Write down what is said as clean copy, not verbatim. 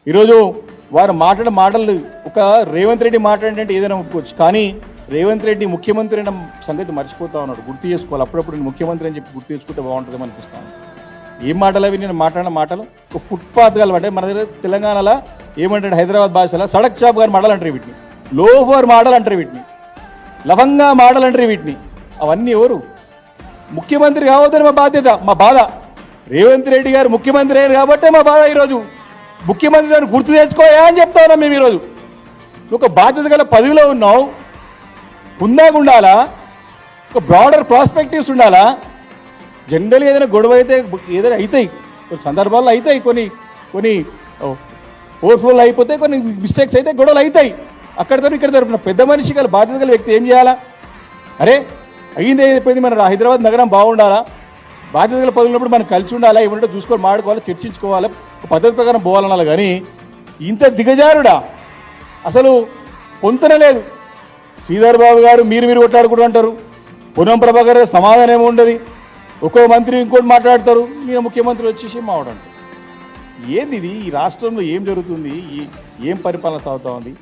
ఈరోజు వారు మాట్లాడే మాటలు ఒక రేవంత్ రెడ్డి మాట్లాడినట్టు ఏదైనా ఒప్పుకోవచ్చు, కానీ రేవంత్ రెడ్డి ముఖ్యమంత్రి అన్న సంగతి మర్చిపోతా ఉన్నాడు. గుర్తు చేసుకోవాలి, అప్పుడప్పుడు నేను ముఖ్యమంత్రి అని చెప్పి గుర్తు చేసుకుంటే బాగుంటుందేమో అనిపిస్తాను. ఏం మాటలు అవి నేను మాట్లాడిన మాటలు? ఒక ఫుట్పాత్ అంటే మన దగ్గర తెలంగాణలో ఏమంటాడు, హైదరాబాద్ భాషలో సడక్ చాప్ గారి మాటలు అంటారు వీటిని, లోఫర్ మాటలు అంటారు వీటిని, లవంగా మాటలు అంటారు వీటిని. అవన్నీ ఎవరు? ముఖ్యమంత్రి కావద్దని మా బాధ్యత, మా బాధ. రేవంత్ రెడ్డి గారు ముఖ్యమంత్రి అయ్యారు కాబట్టే మా బాధ. ఈరోజు ముఖ్యమంత్రి గారిని గుర్తు తెచ్చుకోయా అని చెప్తా ఉన్నాం మేము. ఈరోజు నువ్వు ఒక బాధ్యత గల పదవిలో ఉన్నావు, హుందాగా ఉండాలా, ఒక బ్రాడర్ ప్రాస్పెక్టివ్స్ ఉండాలా. జనరల్గా ఏదైనా గొడవ అయితే ఏదైనా అవుతాయి, కొన్ని సందర్భాల్లో అవుతాయి, కొన్ని ఓవర్ఫ్లోలు అయిపోతాయి, కొన్ని మిస్టేక్స్ అయితే గొడవలు అవుతాయి. అక్కడితో ఇక్కడ జరుపున పెద్ద మనిషి గల బాధ్యత గల వ్యక్తి ఏం చేయాలా? అరే అయ్యింది అయిపోయింది, మన హైదరాబాద్ నగరం బాగుండాలా, బాధ్యత గల పదవులున్నప్పుడు మనం కలిసి ఉండాలా, ఏమంటే చూసుకొని మాడుకోవాలి, చర్చించుకోవాలి, పద్ధతి ప్రకారం పోవాలనాలి. కానీ ఇంత దిగజారుడా అసలు పొంతన లేదు. శ్రీధర్ బాబు గారు మీరు కొట్లాడుకుంటూ అంటారు, పొన్నం ప్రభాకర్ సమాధానం ఏమి ఉండదు, ఒక్కో మంత్రి ఇంకోటి మాట్లాడతారు, మీరు ముఖ్యమంత్రి వచ్చేసి మావాడంటారు. ఏంది ఇది? ఈ రాష్ట్రంలో ఏం జరుగుతుంది? ఏం పరిపాలన సాగుతూ ఉంది?